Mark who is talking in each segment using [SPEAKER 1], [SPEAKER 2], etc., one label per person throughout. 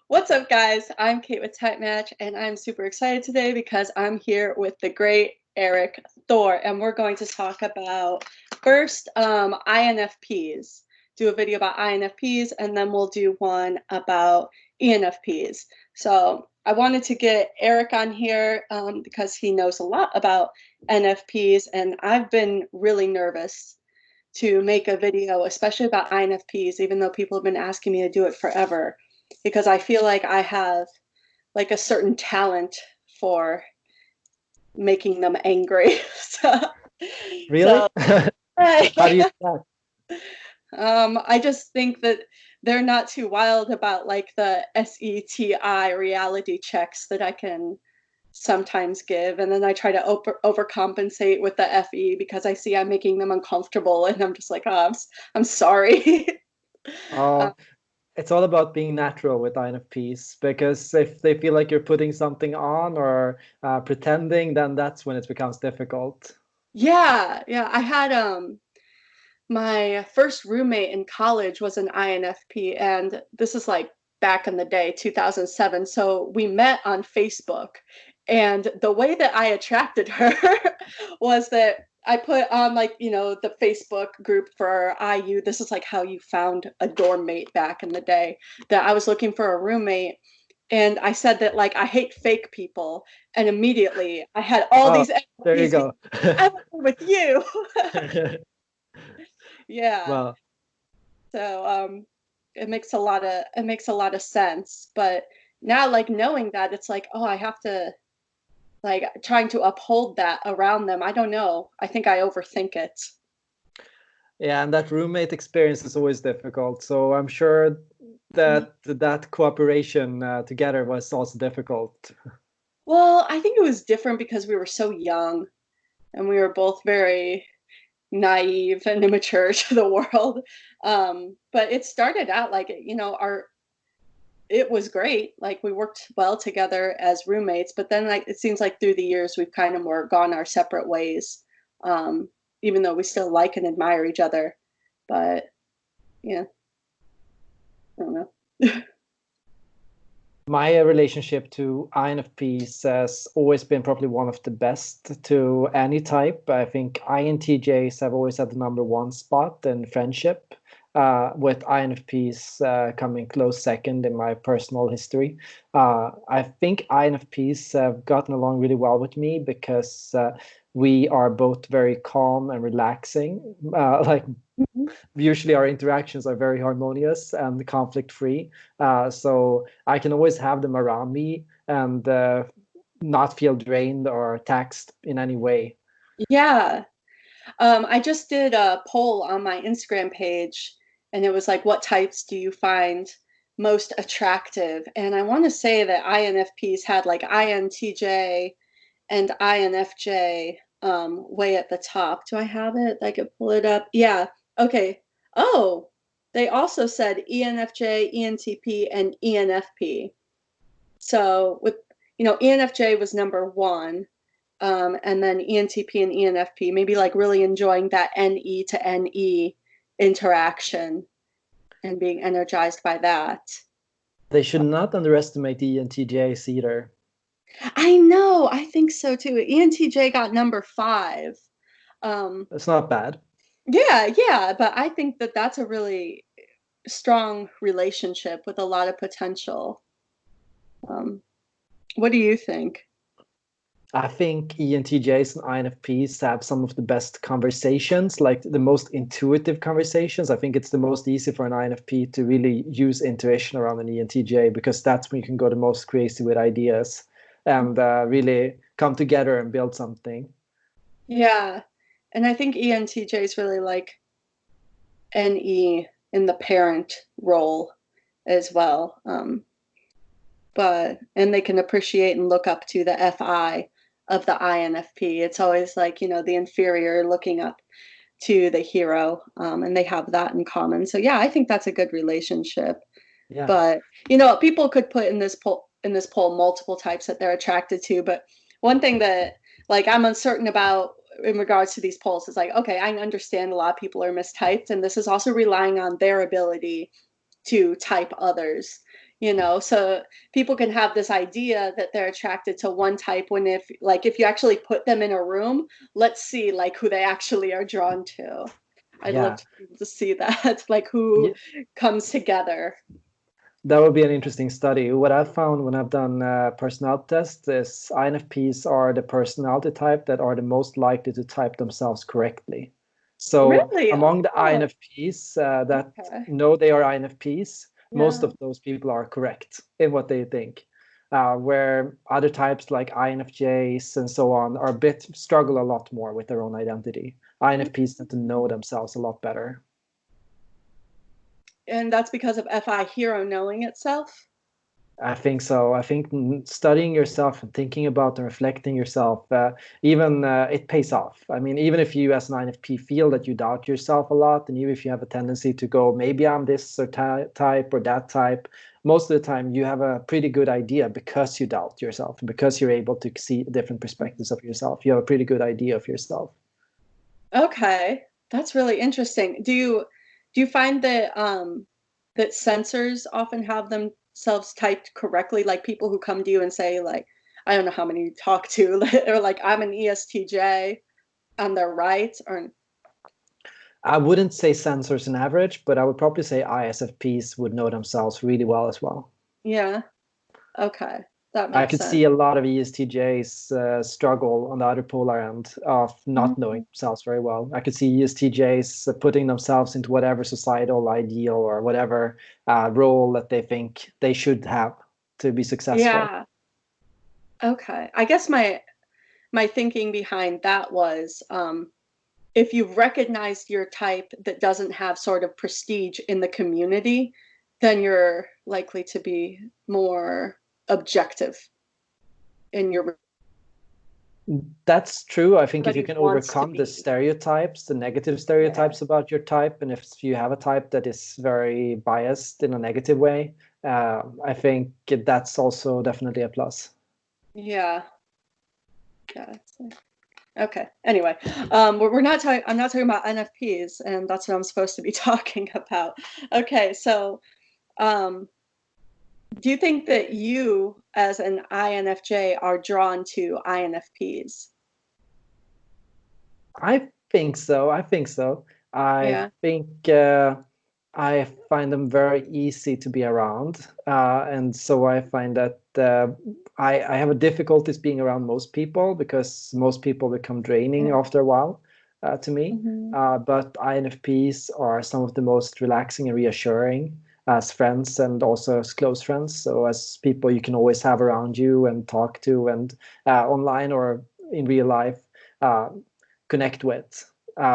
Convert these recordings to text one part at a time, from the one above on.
[SPEAKER 1] What's up, guys? I'm Kate with TypeMatch, and I'm super excited today because I'm here with the great Erik Thor, and we're going to talk about first INFPs. Do a video about INFPs, and then we'll do one about ENFPs. So I wanted to get Erik on here because he knows a lot about NFPs, and I've been really nervous to make a video, especially about INFPs, even though people have been asking me to do it forever, because I feel like I have like a certain talent for making them angry. so,
[SPEAKER 2] Really?
[SPEAKER 1] so
[SPEAKER 2] How do you do
[SPEAKER 1] I just think that they're not too wild about like the SETI reality checks that I can sometimes give, and then I try to overcompensate with the FE because I see I'm making them uncomfortable, and I'm just like, oh, I'm sorry. uh,
[SPEAKER 2] that? It's all about being natural with INFPs because if they feel like you're putting something on or pretending, then that's when it becomes difficult.
[SPEAKER 1] yeah, I had my first roommate in college was an INFP, and this is like back in the day, 2007. So we met on Facebook, and the way that I attracted her was that I put on like, the Facebook group for IU. This is like how you found a dorm mate back in the day, that I was looking for a roommate. And I said that like I hate fake people, and immediately I had all
[SPEAKER 2] Oh,
[SPEAKER 1] these
[SPEAKER 2] there you
[SPEAKER 1] NFPs being,
[SPEAKER 2] go.
[SPEAKER 1] I want to be with you. Yeah.
[SPEAKER 2] Well,
[SPEAKER 1] So it makes a lot of sense. But now, like, knowing that, it's like, oh, I have to, like, trying to uphold that around them. I don't know. I think I overthink it.
[SPEAKER 2] yeah, and that roommate experience is always difficult. So I'm sure
[SPEAKER 1] Mhm.
[SPEAKER 2] that cooperation together was also difficult.
[SPEAKER 1] Well, I think it was different because we were so young, and we were both very naive and immature to the world. But it started out like, our it was great. Like, we worked well together as roommates, but then like it seems like through the years we've kind of more gone our separate ways. Um, Even though we still like and admire each other. But yeah, I don't know.
[SPEAKER 2] My relationship to INFPs has always been probably one of the best to any type. I think INTJs have always had the number one spot in friendship, with INFPs coming close second in my personal history. I think INFPs have gotten along really well with me because we are both very calm and relaxing. Like
[SPEAKER 1] Mhm.
[SPEAKER 2] usually our interactions are very harmonious and conflict free. So I can always have them around me and not feel drained or taxed in any way.
[SPEAKER 1] Yeah. I just did a poll on my Instagram page, and it was like, what types do you find most attractive? And I want to say that INFPs had like INTJ and INFJ way at the top. Do I have it? I could pull it up. Yeah. Okay. Oh, they also said ENFJ, ENTP, and ENFP. So with ENFJ was number one, and then ENTP and ENFP, maybe like really enjoying that NE to NE interaction and being energized by that.
[SPEAKER 2] They should not underestimate the ENTJs either.
[SPEAKER 1] I know, I think so too. ENTJ got number five. Um,
[SPEAKER 2] It's not bad.
[SPEAKER 1] yeah, but I think that that's a really strong relationship with a lot of potential. Um, what do you think?
[SPEAKER 2] I think ENTJs and INFPs have some of the best conversations, like the most intuitive conversations. I think it's the most easy for an INFP to really use intuition around an ENTJ because that's when you can go the most crazy with ideas and really come together and build something.
[SPEAKER 1] Yeah, and I think ENTJs really like NE in the parent role as well. And they can appreciate and look up to the FI of the INFP. It's always like, the inferior looking up to the hero, and they have that in common. So yeah, I think that's a good relationship.
[SPEAKER 2] Yeah.
[SPEAKER 1] But people could put in this poll multiple types that they're attracted to. But one thing that like I'm uncertain about in regards to these polls is like, okay, I understand a lot of people are mistyped, and this is also relying on their ability to type others. so people can have this idea that they're attracted to one type when if you actually put them in a room, let's see like who they actually are drawn to. I'd love
[SPEAKER 2] Yeah.
[SPEAKER 1] to see that, like who comes together.
[SPEAKER 2] That would be an interesting study. What I've found when I've done personality tests is INFPs are the personality type that are the most likely to type themselves correctly. So
[SPEAKER 1] Really?
[SPEAKER 2] among the
[SPEAKER 1] Oh,
[SPEAKER 2] INFPs that
[SPEAKER 1] okay.
[SPEAKER 2] know they are INFPs, most
[SPEAKER 1] Yeah.
[SPEAKER 2] of those people are correct in what they think. Where other types like INFJs and so on are a bit struggle a lot more with their own identity. INFPs tend to know themselves a lot better.
[SPEAKER 1] And that's because of FI Hero knowing itself?
[SPEAKER 2] I think so. I think studying yourself and thinking about and reflecting yourself, even it pays off. I mean, even if you as an INFP feel that you doubt yourself a lot, and even if you have a tendency to go, maybe I'm this or type or that type, most of the time you have a pretty good idea because you doubt yourself and because you're able to see different perspectives of yourself. You have a pretty good idea of yourself.
[SPEAKER 1] Okay. That's really interesting. Do you find that sensors often have themselves typed correctly, like people who come to you and say like, I don't know how many you talk to, or like I'm an ESTJ, and they're right, or
[SPEAKER 2] I wouldn't say sensors on average, but I would probably say ISFPs would know themselves really well as well.
[SPEAKER 1] yeah. Okay. That
[SPEAKER 2] I
[SPEAKER 1] makes
[SPEAKER 2] could
[SPEAKER 1] sense.
[SPEAKER 2] see a lot of ESTJs struggle on the other polar end of not knowing
[SPEAKER 1] Mhm.
[SPEAKER 2] themselves very well. I could see ESTJs putting themselves into whatever societal ideal or whatever role that they think they should have to be successful.
[SPEAKER 1] Yeah. Okay. I guess my thinking behind that was if you've recognized your type that doesn't have sort of prestige in the community, then you're likely to be more objective in your
[SPEAKER 2] That's true. I think if you
[SPEAKER 1] everybody
[SPEAKER 2] can
[SPEAKER 1] wants to
[SPEAKER 2] overcome the
[SPEAKER 1] be.
[SPEAKER 2] stereotypes, the negative
[SPEAKER 1] Yeah.
[SPEAKER 2] stereotypes about your type, and if you have a type that is very biased in a negative way, I think that's also definitely a plus.
[SPEAKER 1] Yeah. Yeah. Okay. Anyway, we're not talking. I'm not talking about NFPs, and that's what I'm supposed to be talking about. Okay. So, um, do you think that you, as an INFJ, are drawn to INFPs?
[SPEAKER 2] I think so. I think so. I
[SPEAKER 1] Yeah.
[SPEAKER 2] think I find them very easy to be around, and so I find that I have a difficulties being around most people because most people become draining
[SPEAKER 1] Yeah.
[SPEAKER 2] after a while to me.
[SPEAKER 1] Hmm.
[SPEAKER 2] But INFPs are some of the most relaxing and reassuring as friends and also as close friends. So as people you can always have around you and talk to and online or in real life. Uh, Connect with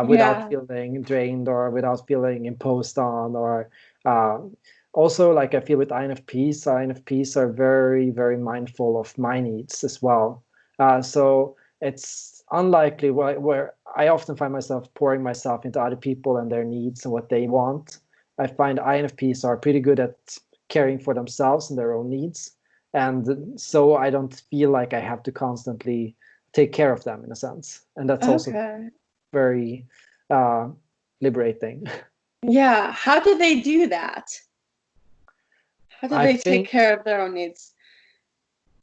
[SPEAKER 2] without
[SPEAKER 1] Yeah.
[SPEAKER 2] feeling drained or without feeling imposed on or uh, also like I feel with INFPs are very very mindful of my needs as well, so it's unlikely where I often find myself pouring myself into other people and their needs and what they want. I find INFPs are pretty good at caring for themselves and their own needs, and so I don't feel like I have to constantly take care of them in a sense, and that's also
[SPEAKER 1] Okay.
[SPEAKER 2] very uh, liberating.
[SPEAKER 1] Yeah. How do they do that? How do
[SPEAKER 2] I
[SPEAKER 1] they take
[SPEAKER 2] think
[SPEAKER 1] care of their own needs?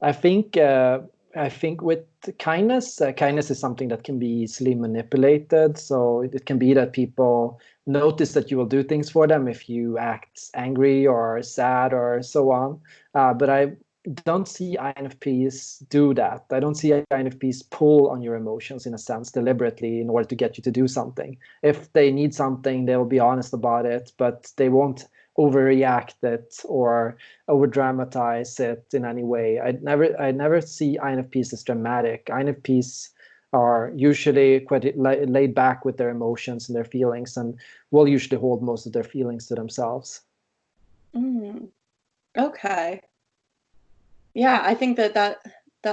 [SPEAKER 2] I think uh, I think with kindness, kindness is something that can be easily manipulated. So it can be that people notice that you will do things for them if you act angry or sad or so on. But I don't see INFPs do that. I don't see INFPs pull on your emotions in a sense deliberately in order to get you to do something. If they need something, they'll be honest about it, but they won't overreact it or over dramatize it in any way. I never see INFPs as dramatic. INFPs are usually quite laid back with their emotions and their feelings, and will usually hold most of their feelings to themselves.
[SPEAKER 1] Mm, okay. Yeah, I think that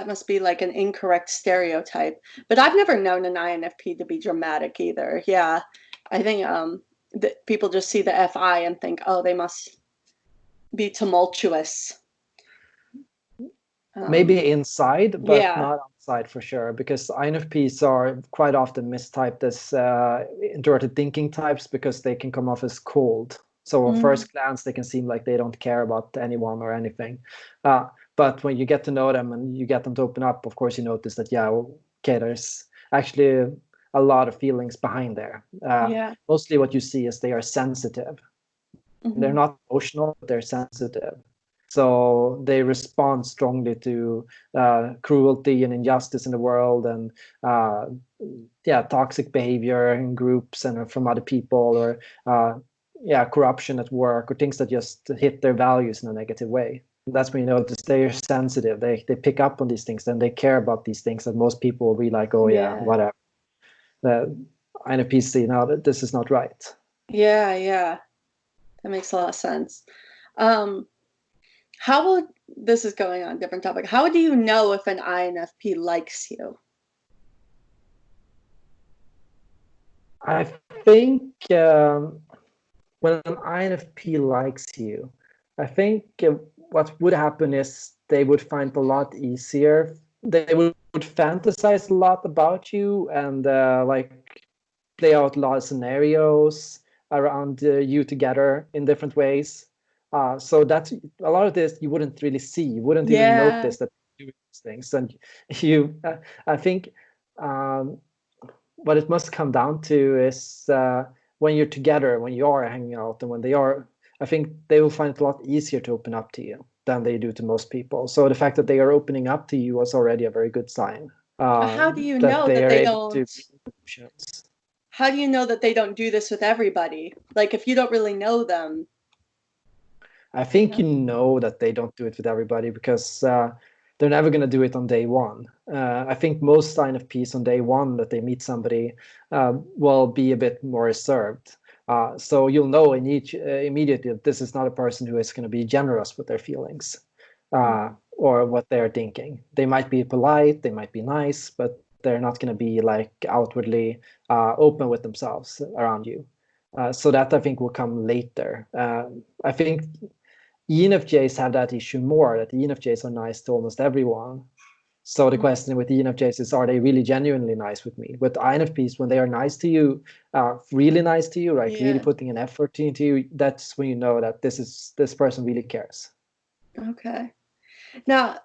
[SPEAKER 1] must be like an incorrect stereotype. But I've never known an INFP to be dramatic either. Yeah. I think that people just see the FI and think, "Oh, they must be tumultuous." Um,
[SPEAKER 2] Maybe inside, but
[SPEAKER 1] yeah.
[SPEAKER 2] not outside for sure, because INFPs are quite often mistyped as introverted thinking types because they can come off as cold. So at
[SPEAKER 1] Mm,
[SPEAKER 2] first glance, they can seem like they don't care about anyone or anything. But when you get to know them and you get them to open up, of course, you notice that, yeah, okay, there's actually a lot of feelings behind there.
[SPEAKER 1] yeah.
[SPEAKER 2] Mostly what you see is they are sensitive. They're
[SPEAKER 1] Hmm.
[SPEAKER 2] not emotional, but they're sensitive. So they respond strongly to cruelty and injustice in the world, and uh, yeah, toxic behavior in groups and from other people, or yeah, corruption at work, or things that just hit their values in a negative way. That's when you notice they're sensitive. They pick up on these things, and they care about these things that most people will be like, oh yeah,
[SPEAKER 1] Yeah.
[SPEAKER 2] whatever. The INFPs see now that this is not right.
[SPEAKER 1] Yeah. Yeah. That makes a lot of sense. Um, how would this is going on a different topic. How do you know if an INFP likes you?
[SPEAKER 2] I think when an INFP likes you, I think what would happen is they would find it a lot easier. They would fantasize a lot about you and like play out a lot of scenarios around you together in different ways. So that's a lot of this you wouldn't really see. You wouldn't even
[SPEAKER 1] Yeah.
[SPEAKER 2] notice that you're doing these things, and you. I think. Um, what it must come down to is when you're together, when you are hanging out, and when they are, I think they will find it a lot easier to open up to you than they do to most people. So the fact that they are opening up to you was already a very good sign
[SPEAKER 1] How do you
[SPEAKER 2] that
[SPEAKER 1] know
[SPEAKER 2] they
[SPEAKER 1] that
[SPEAKER 2] are
[SPEAKER 1] they
[SPEAKER 2] able to
[SPEAKER 1] don't?
[SPEAKER 2] read emotions.
[SPEAKER 1] How do you know that they don't do this with everybody? Like if you don't really know them,
[SPEAKER 2] I
[SPEAKER 1] you
[SPEAKER 2] think
[SPEAKER 1] know?
[SPEAKER 2] you know that they don't do it with everybody because they're never going to do it on day one. I think most INFPs on day one that they meet somebody will be a bit more reserved. So you'll know immediately that this is not a person who is going to be generous with their feelings or what they're thinking. They might be polite, they might be nice, but they're not going to be like outwardly open with themselves around you. So that I think will come later. I think ENFJs have that issue more, that ENFJs are nice to almost everyone. So the question with ENFJs is, are they really genuinely nice with me? With INFPs, when they are nice to you, really nice to you, like really
[SPEAKER 1] Yeah.
[SPEAKER 2] putting an effort into you, that's when you know that this person really cares.
[SPEAKER 1] Okay. Now,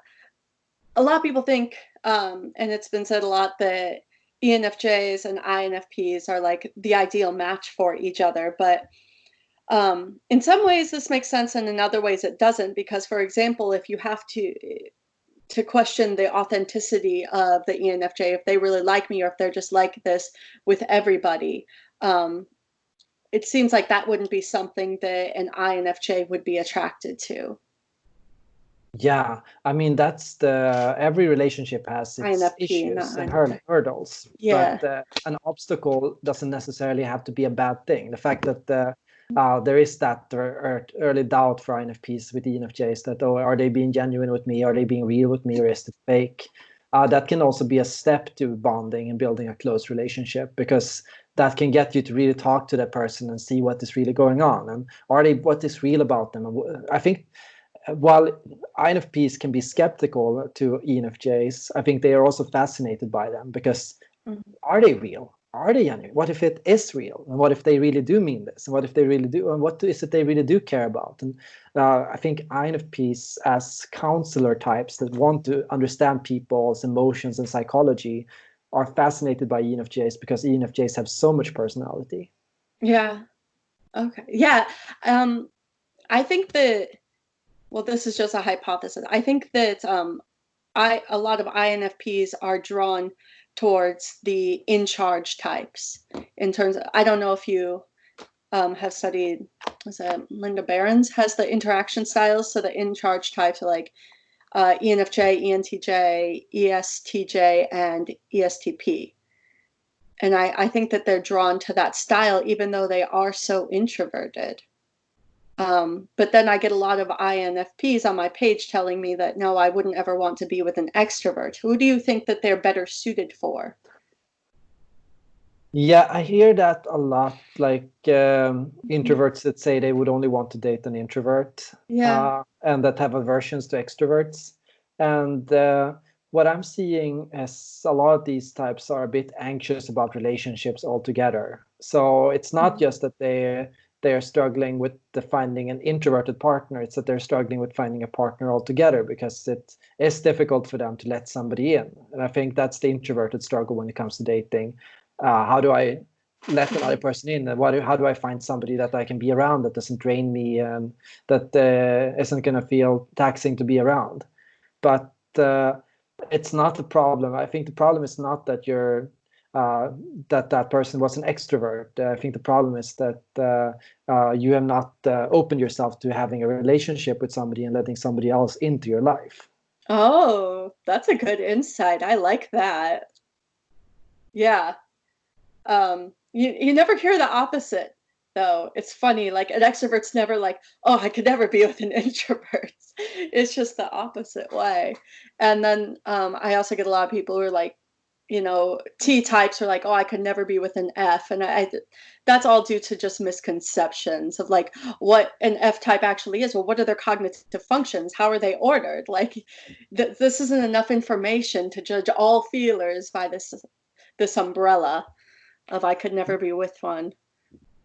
[SPEAKER 1] a lot of people think, and it's been said a lot, that ENFJs and INFPs are like the ideal match for each other. But in some ways, this makes sense, and in other ways, it doesn't. Because, for example, if you have to question the authenticity of the ENFJ, if they really like me, or if they're just like this with everybody, um, it seems like that wouldn't be something that an INFJ would be attracted to.
[SPEAKER 2] Yeah, I mean that's the every relationship has its
[SPEAKER 1] INFP, not
[SPEAKER 2] issues and
[SPEAKER 1] INFJ.
[SPEAKER 2] hurdles,
[SPEAKER 1] Yeah.
[SPEAKER 2] but an obstacle doesn't necessarily have to be a bad thing. The fact that there is that early doubt for INFPs with ENFJs that, oh, are they being genuine with me? Are they being real with me, or is it fake? That can also be a step to bonding and building a close relationship, because that can get you to really talk to that person and see what is really going on, and are they, what is real about them. And I think while INFPs can be skeptical to ENFJs, I think they are also fascinated by them, because
[SPEAKER 1] Mhm.
[SPEAKER 2] are they real? Are they genuine? What if it is real? And what if they really do mean this? And what if they really do? And what is it they really do care about? And I think INFPs, as counselor types that want to understand people's emotions and psychology, are fascinated by ENFJs because ENFJs have so much personality.
[SPEAKER 1] Yeah. Okay. Yeah. Um, I think that, well, this is just a hypothesis. I think that a lot of INFPs are drawn towards the in charge types in terms of, I don't know if you have studied, was it Linda Barron's has the interaction styles. So the in charge types are like ENFJ, ENTJ, ESTJ, and ESTP. And I think that they're drawn to that style, even though they are so introverted. But then I get a lot of INFPs on my page telling me that no, I wouldn't ever want to be with an extrovert. Who do you think that they're better suited for?
[SPEAKER 2] Yeah, I hear that a lot. Like introverts that say they would only want to date an introvert,
[SPEAKER 1] Yeah.
[SPEAKER 2] and that have aversions to extroverts. And what I'm seeing is a lot of these types are a bit anxious about relationships altogether. So it's not just that they they're struggling with finding an introverted partner. It's that they're struggling with finding a partner altogether, because it is difficult for them to let somebody in. And I think that's the introverted struggle when it comes to dating. How do I let another person in? And how do I find somebody that I can be around, that doesn't drain me and that isn't going to feel taxing to be around? But it's not a problem. I think the problem is not that you're that person was an extrovert. I think the problem is that you have not opened yourself to having a relationship with somebody and letting somebody else into your life.
[SPEAKER 1] Oh, that's a good insight. I like that. Yeah. You never hear the opposite, though. It's funny, like an extrovert's never like, oh, I could never be with an introvert. It's just the opposite way. And then I also get a lot of people who are like, T types are like, oh, I could never be with an F. And that's all due to just misconceptions of like what an F type actually is. Well, what are their cognitive functions? How are they ordered? Like this isn't enough information to judge all feelers by this umbrella of I could never be with one.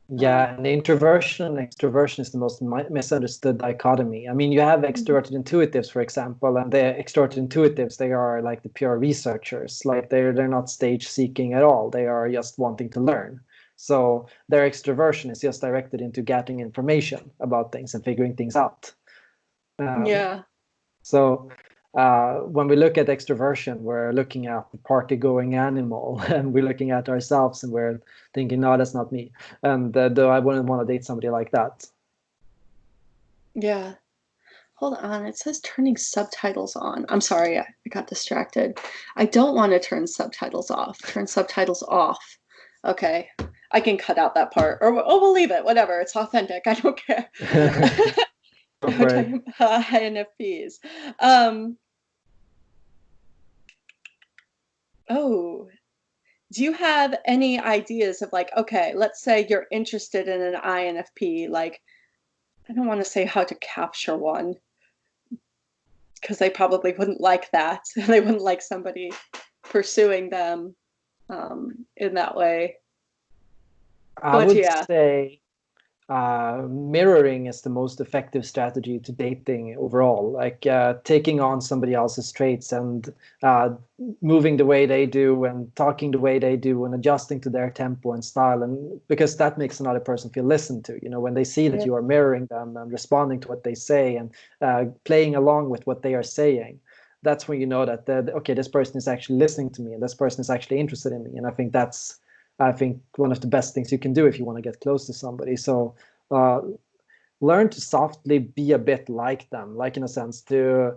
[SPEAKER 2] Yeah, and introversion and extroversion is the most misunderstood dichotomy. I mean, you have extroverted intuitives, for example, and the extroverted intuitives, they are like the pure researchers. Like they're not stage seeking at all. They are just wanting to learn. So their extroversion is just directed into getting information about things and figuring things out.
[SPEAKER 1] Yeah.
[SPEAKER 2] So when we look at extroversion, we're looking at the party-going animal, and we're looking at ourselves, and we're thinking, no, that's not me. And though I wouldn't want to date somebody like that.
[SPEAKER 1] Yeah. Hold on. It says turning subtitles on. I'm sorry. I got distracted. I don't want to turn subtitles off. Turn subtitles off. Okay. I can cut out that part. Or we'll leave it. Whatever. It's authentic. I don't care. We're talking about INFPs. Oh, do you have any ideas of like, okay, let's say you're interested in an INFP, like, I don't want to say how to capture one because they probably wouldn't like that. They wouldn't like somebody pursuing them in that way.
[SPEAKER 2] I
[SPEAKER 1] But
[SPEAKER 2] would
[SPEAKER 1] yeah.
[SPEAKER 2] say mirroring is the most effective strategy to dating overall. Like taking on somebody else's traits and moving the way they do and talking the way they do and adjusting to their tempo and style, and because that makes another person feel listened to. When they see that you are mirroring them and responding to what they say and playing along with what they are saying, that's when you know that okay, this person is actually listening to me and this person is actually interested in me. And I think one of the best things you can do if you want to get close to somebody. So learn to softly be a bit like them, like in a sense to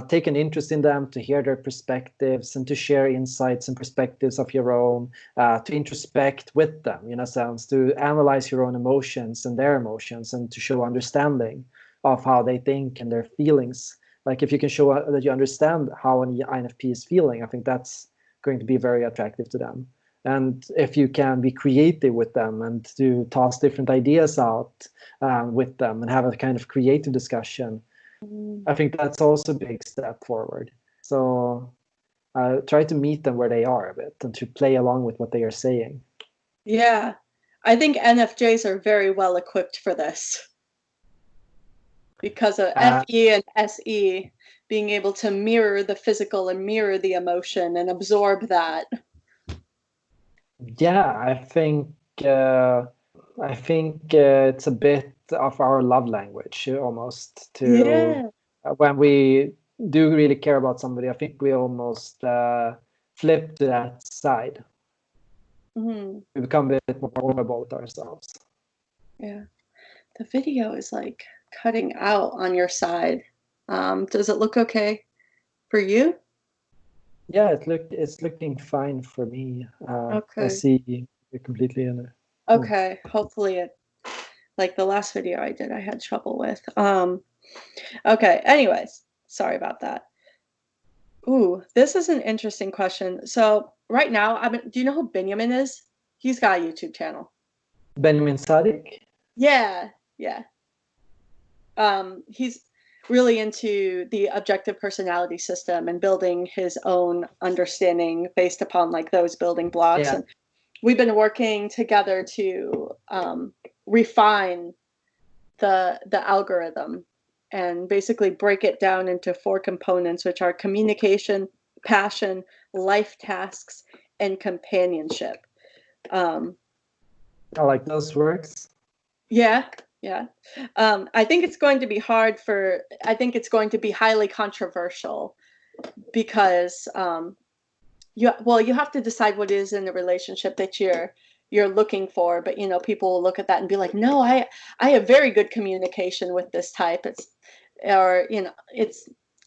[SPEAKER 2] take an interest in them, to hear their perspectives and to share insights and perspectives of your own, to introspect with them, in a sense, to analyze your own emotions and their emotions and to show understanding of how they think and their feelings. Like if you can show that you understand how an INFP is feeling, I think that's going to be very attractive to them. And if you can be creative with them and to toss different ideas out with them and have a kind of creative discussion, I think that's also a big step forward. So try to meet them where they are a bit and to play along with what they are saying.
[SPEAKER 1] Yeah. I think NFJs are very well equipped for this because of FE and SE being able to mirror the physical and mirror the emotion and absorb that.
[SPEAKER 2] Yeah, it's a bit of our love language almost to when we do really care about somebody. I think we almost flip to that side.
[SPEAKER 1] Mm-hmm.
[SPEAKER 2] We become a bit more vulnerable with ourselves.
[SPEAKER 1] Yeah, the video is like cutting out on your side. Does it look okay for you?
[SPEAKER 2] Yeah, it's looking fine for me.
[SPEAKER 1] Okay.
[SPEAKER 2] I see you're completely in it.
[SPEAKER 1] Okay, hopefully it, like the last video I did, I had trouble with. Okay, anyways, sorry about that. Ooh, this is an interesting question. So right now, do you know who Benjamin is? He's got a YouTube channel.
[SPEAKER 2] Benjamin Sadik?
[SPEAKER 1] Yeah, yeah. He's really into the objective personality system and building his own understanding based upon like those building blocks.
[SPEAKER 2] Yeah.
[SPEAKER 1] And we've been working together to refine the algorithm and basically break it down into 4 components, which are communication, passion, life tasks, and companionship.
[SPEAKER 2] I like those words.
[SPEAKER 1] Yeah. I think it's going to be I think it's going to be highly controversial because you have to decide what it is in the relationship that you're looking for, but people will look at that and be like, no, I have very good communication with this type.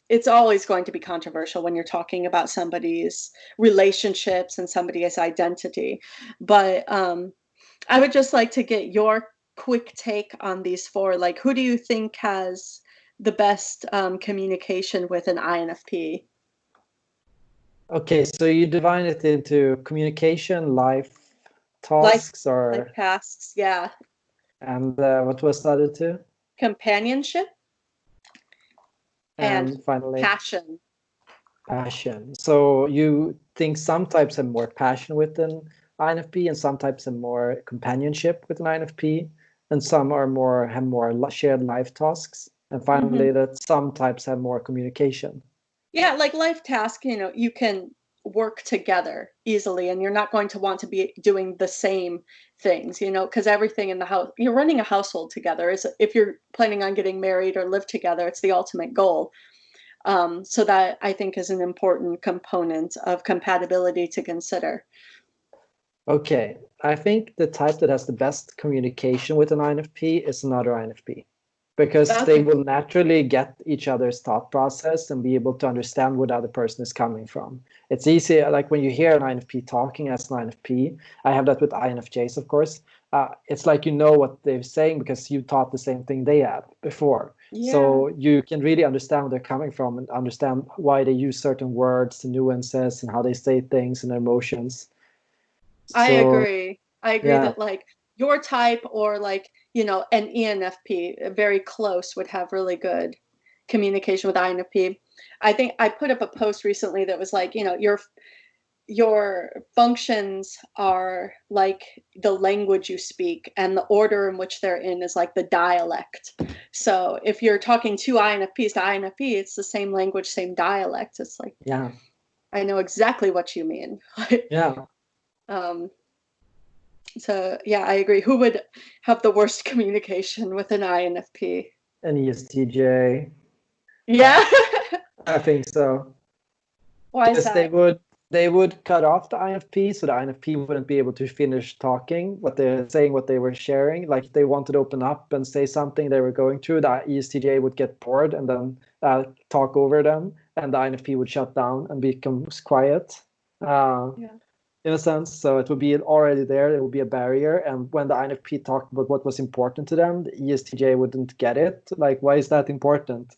[SPEAKER 1] It's always going to be controversial when you're talking about somebody's relationships and somebody's identity. But I would just like to get your quick take on these 4. Like, who do you think has the best communication with an INFP?
[SPEAKER 2] Okay, so you divide it into communication, life
[SPEAKER 1] Life
[SPEAKER 2] tasks,
[SPEAKER 1] life
[SPEAKER 2] or
[SPEAKER 1] tasks, yeah.
[SPEAKER 2] and what was the other 2?
[SPEAKER 1] Companionship and
[SPEAKER 2] And finally,
[SPEAKER 1] passion.
[SPEAKER 2] passion. So you think some types have more passion with an INFP, and some types have more companionship with an INFP, and some have more shared life tasks, and finally
[SPEAKER 1] Hmm.
[SPEAKER 2] that some types have more communication.
[SPEAKER 1] Yeah, like life task, you can work together easily, and you're not going to want to be doing the same things, because everything in the house, you're running a household together. If you're planning on getting married or live together, it's the ultimate goal. So that I think is an important component of compatibility to consider.
[SPEAKER 2] Okay, I think the type that has the best communication with an INFP is another INFP, because they
[SPEAKER 1] Okay.
[SPEAKER 2] will naturally get each other's thought process and be able to understand where the other person is coming from. It's easy, like when you hear an INFP talking as an INFP, I have that with INFJs, of course. It's like you know what they're saying because you taught the same thing they had before.
[SPEAKER 1] Yeah,
[SPEAKER 2] So you can really understand where they're coming from and understand why they use certain words, the nuances, and how they say things and their emotions.
[SPEAKER 1] I
[SPEAKER 2] So
[SPEAKER 1] agree. I agree
[SPEAKER 2] yeah,
[SPEAKER 1] that like your type or like, an ENFP, very close, would have really good communication with INFP. I think I put up a post recently that was like, your functions are like the language you speak, and the order in which they're in is like the dialect. So if you're talking to INFPs to INFP, it's the same language, same dialect. It's like,
[SPEAKER 2] yeah,
[SPEAKER 1] I know exactly what you mean.
[SPEAKER 2] yeah.
[SPEAKER 1] um, So yeah, I agree. Who would have the worst communication with an INFP?
[SPEAKER 2] An ESTJ,
[SPEAKER 1] Yeah.
[SPEAKER 2] I think so.
[SPEAKER 1] Why is
[SPEAKER 2] Because
[SPEAKER 1] that?
[SPEAKER 2] they would cut off the INFP, so the INFP wouldn't be able to finish talking what they're saying, what they were sharing. Like if they wanted to open up and say something they were going through, the ESTJ would get bored and then talk over them, and the INFP would shut down and become quiet. Uh,
[SPEAKER 1] Yeah.
[SPEAKER 2] in a sense. So it would be already there. It would be a barrier. And when the INFP talked about what was important to them, the ESTJ wouldn't get it. Like, why is that important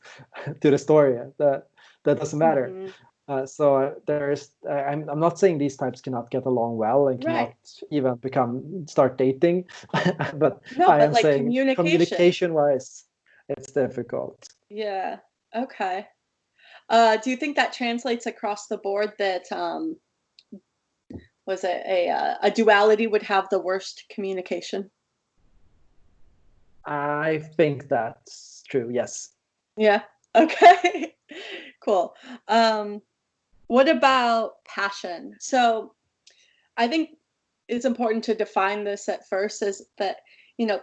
[SPEAKER 2] to the story? That doesn't matter.
[SPEAKER 1] Hmm.
[SPEAKER 2] So there's. I'm not saying these types cannot get along well and cannot
[SPEAKER 1] Right.
[SPEAKER 2] even start dating, but
[SPEAKER 1] No,
[SPEAKER 2] I
[SPEAKER 1] but
[SPEAKER 2] am
[SPEAKER 1] like
[SPEAKER 2] saying
[SPEAKER 1] communication.
[SPEAKER 2] communication-wise, it's difficult.
[SPEAKER 1] Yeah. Okay. Do you think that translates across the board that was it a duality would have the worst communication?
[SPEAKER 2] I think that's true. Yes.
[SPEAKER 1] Yeah. Okay. Cool. Um, what about passion? So I think it's important to define this at first as that, you know,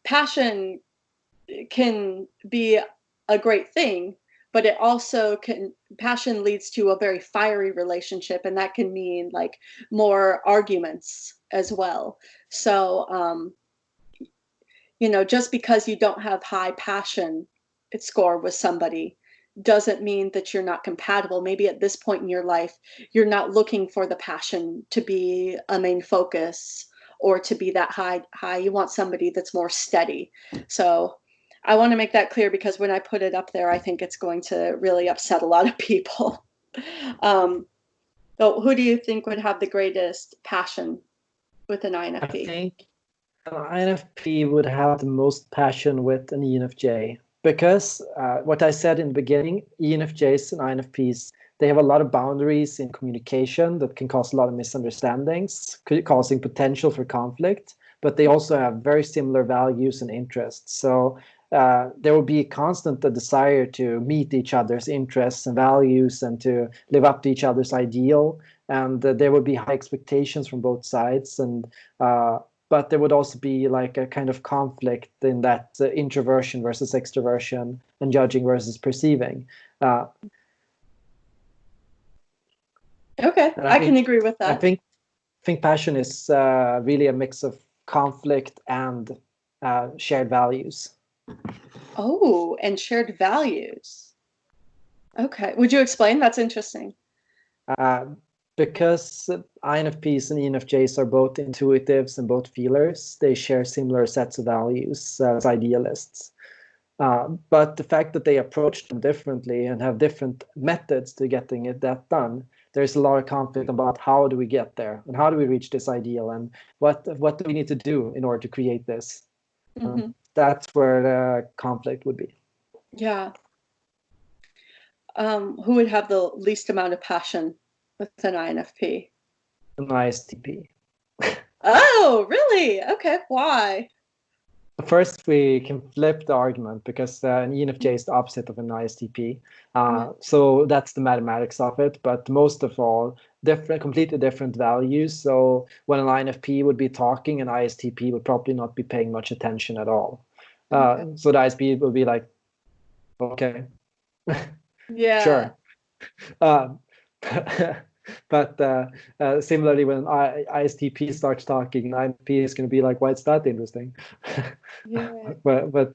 [SPEAKER 1] passion can be a great thing, but it also can passion leads to a very fiery relationship, and that can mean like more arguments as well. So just because you don't have high passion score with somebody doesn't mean that you're not compatible. Maybe at this point in your life, you're not looking for the passion to be a main focus or to be that high. You want somebody that's more steady. So I want to make that clear because when I put it up there, I think it's going to really upset a lot of people. um, so who do you think would have the greatest passion with an
[SPEAKER 2] I
[SPEAKER 1] INFP?
[SPEAKER 2] think an INFP would have the most passion with an ENFJ because what I said in the beginning, ENFJs and INFPs, they have a lot of boundaries in communication that can cause a lot of misunderstandings, causing potential for conflict. But they also have very similar values and interests. So there will be a constant desire to meet each other's interests and values and to live up to each other's ideal. And there will be high expectations from both sides. And but there would also be like a kind of conflict in that introversion versus extroversion and judging versus perceiving.
[SPEAKER 1] Okay, I can agree with
[SPEAKER 2] I
[SPEAKER 1] that.
[SPEAKER 2] think passion is really a mix of conflict and shared values.
[SPEAKER 1] Oh, and shared values. Okay, would you explain? That's interesting.
[SPEAKER 2] Because INFPs and ENFJs are both intuitives and both feelers, they share similar sets of values as idealists. But the fact that they approach them differently and have different methods to getting that done, there's a lot of conflict about how do we get there and how do we reach this ideal and what do we need to do in order to create this.
[SPEAKER 1] Mm-hmm.
[SPEAKER 2] That's where the conflict would be.
[SPEAKER 1] Yeah. Who would have the least amount of passion with an INFP?
[SPEAKER 2] An ISTP.
[SPEAKER 1] Oh, really? Okay, why?
[SPEAKER 2] First, we can flip the argument because an ENFJ is the opposite of an ISTP. So that's the mathematics of it. But most of all, completely different values. So when an INFP would be talking, an ISTP would probably not be paying much attention at all.
[SPEAKER 1] Okay.
[SPEAKER 2] So the ISTP will be like, okay,
[SPEAKER 1] Yeah.
[SPEAKER 2] sure. Um, but similarly, when ISTP starts talking, INFP is going to be like, why is that interesting?
[SPEAKER 1] Yeah.
[SPEAKER 2] but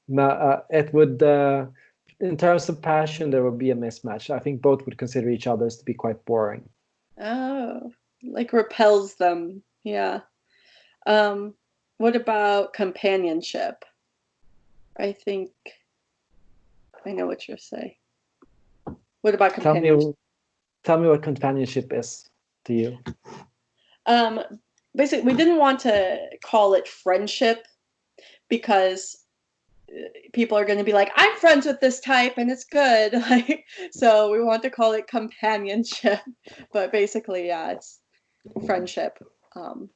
[SPEAKER 2] no, it would, in terms of passion, there would be a mismatch. I think both would consider each other to be quite boring.
[SPEAKER 1] Oh, like repels them. Yeah. What about companionship? I think I know what you're saying. What about
[SPEAKER 2] Tell
[SPEAKER 1] companionship?
[SPEAKER 2] me what companionship is to you.
[SPEAKER 1] Um, Basically, we didn't want to call it friendship because people are going to be like, I'm friends with this type and it's good. Like, so we want to call it companionship, but basically, yeah, it's friendship. Who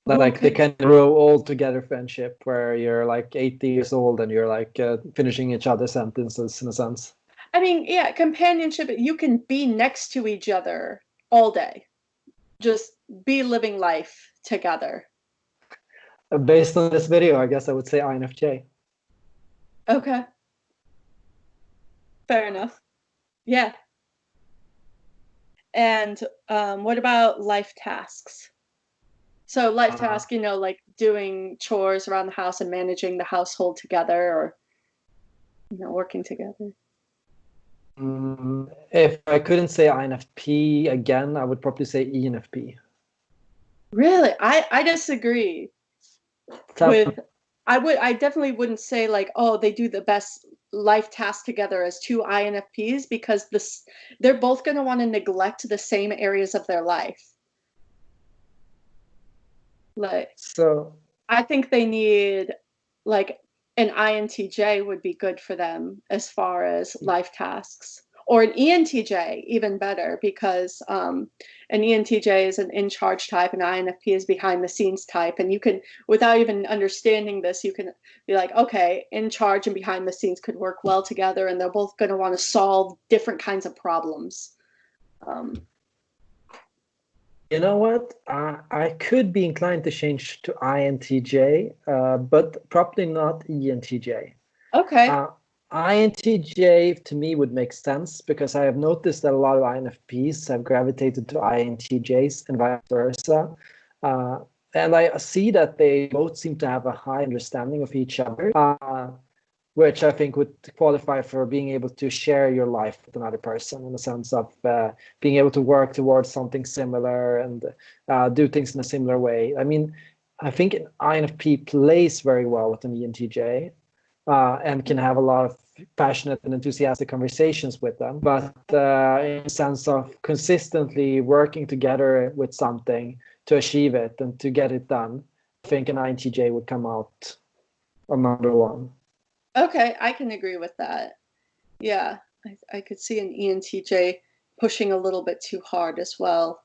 [SPEAKER 2] Like they
[SPEAKER 1] could?
[SPEAKER 2] can grow old together friendship where you're like 80 years old and you're like finishing each other's sentences in a sense.
[SPEAKER 1] I mean, yeah, companionship. You can be next to each other all day, just be living life together.
[SPEAKER 2] Based on this video, I guess I would say INFJ.
[SPEAKER 1] Okay, fair enough. Yeah. And what about life tasks? So life task, like doing chores around the house and managing the household together, or working together.
[SPEAKER 2] If I couldn't say INFP again, I would probably say ENFP.
[SPEAKER 1] Really, I disagree
[SPEAKER 2] Tell
[SPEAKER 1] with. I definitely wouldn't say like, oh, they do the best life task together as two INFPs because they're both going to want to neglect the same areas of their life. Like,
[SPEAKER 2] so
[SPEAKER 1] I think they need like an INTJ would be good for them as far as life tasks, or an ENTJ even better because an ENTJ is an in charge type, and INFP is behind the scenes type, and you can, without even understanding this, you can be like, okay, in charge and behind the scenes could work well together, and they're both going to want to solve different kinds of problems.
[SPEAKER 2] You know what? I could be inclined to change to INTJ, but probably not ENTJ.
[SPEAKER 1] Okay.
[SPEAKER 2] INTJ to me would make sense because I have noticed that a lot of INFPs have gravitated to INTJs and vice versa. And I see that they both seem to have a high understanding of each other, which I think would qualify for being able to share your life with another person in the sense of being able to work towards something similar and do things in a similar way. I mean, I think an INFP plays very well with an ENTJ and can have a lot of passionate and enthusiastic conversations with them. But in the sense of consistently working together with something to achieve it and to get it done, I think an INTJ would come out on number one.
[SPEAKER 1] Okay, I can agree with that. Yeah, I could see an ENTJ pushing a little bit too hard as well.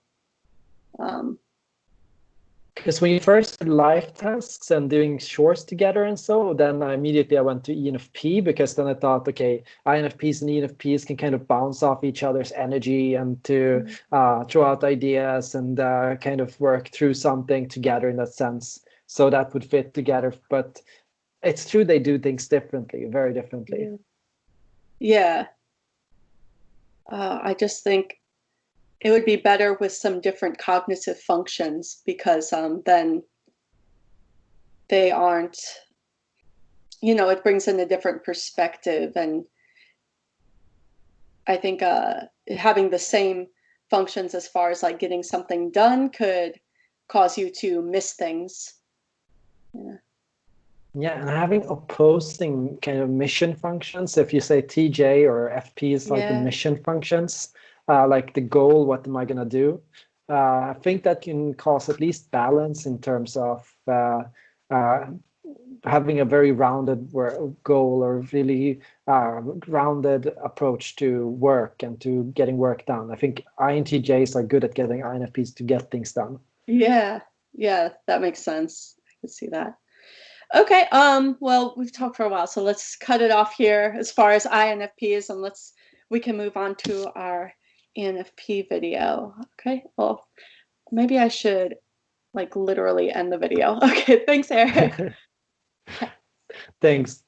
[SPEAKER 2] Because when you first did life tasks and doing chores together and so, then immediately I went to ENFP, because then I thought, okay, INFPs and ENFPs can kind of bounce off each other's energy and to throw out ideas and kind of work through something together in that sense. So that would fit together. But it's true, they do things differently, very differently.
[SPEAKER 1] Yeah. I just think it would be better with some different cognitive functions, because then they aren't, it brings in a different perspective. And I think having the same functions as far as like getting something done could cause you to miss things.
[SPEAKER 2] Yeah, and having opposing kind of mission functions. If you say TJ or FP is like the mission functions, like the goal, what am I going to do? I think that can cause at least balance in terms of having a very rounded goal, or really rounded approach to work and to getting work done. I think INTJs are good at getting INFPs to get things done.
[SPEAKER 1] Yeah, that makes sense. I can see that. Okay, well, we've talked for a while, so let's cut it off here as far as INFPs, and we can move on to our ENFP video. Okay, well, maybe I should like literally end the video. Okay, thanks, Erik.
[SPEAKER 2] Thanks.